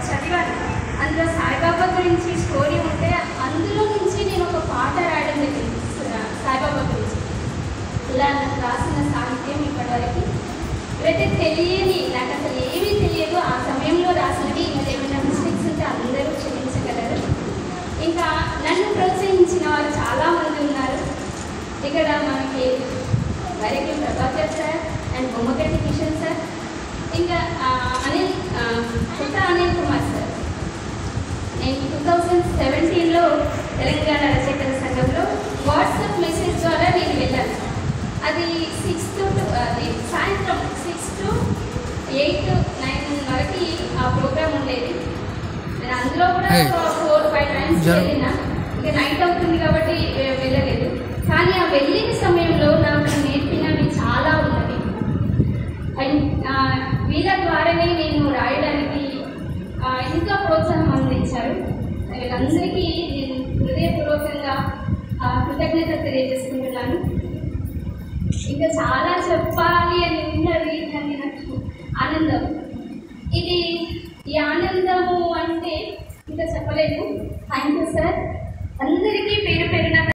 చదివాను. అందులో సాయిబాబా గురించి స్టోరీ ఉంటే అందులో నుంచి నేను ఒక పాట రాయడం జరిగింది సాయిబాబా గురించి. ఇలా నాకు రాసిన సాహిత్యం ఇప్పటివరకు ఇవైతే తెలియని, నాకు అసలు ఏమీ తెలియదు ఆ సమయంలో రాసినవి. ఇంకా ఏమైనా మిస్టేక్స్ ఉంటే అందరూ క్షమించగలరు. ఇంకా నన్ను ప్రోత్సహించిన వారు చాలామంది ఉన్నారు. ఇక్కడ మనకి వరకి Prabhakar sir and Bommagaddi Kishan sir, ఇంకా అనిల్ కుమార్ సార్. నేను 2017లో తెలంగాణ రచయితల సంఘంలో వాట్సాప్ మెసేజ్ ద్వారా నేను వెళ్ళాను. అది 6 to సాయంత్రం 6 to 8, 9 వరకు ఆ ప్రోగ్రామ్ ఉండేది. నేను అందులో కూడా 4-5 టైమ్స్ వెళ్ళినా. ఇంకా నైట్ అవుతుంది కాబట్టి వెళ్ళలేదు. కానీ ఆ వెళ్ళిన సమయంలో నాకు నేర్పినవి చాలా ఉన్నది. వీళ్ళ ద్వారానే నేను రాయడానికి ఇంకా ప్రోత్సాహం అందించారు. వీళ్ళందరికీ నేను హృదయపూర్వకంగా కృతజ్ఞత తెలియజేసుకుంటున్నాను. ఇంకా చాలా చెప్పాలి అని ఉన్నది, కానీ నాకు ఆనందం. ఈ ఆనందము అంటే ఇంకా చెప్పలేదు. Thank you sir. అందరికీ పేరు పేరున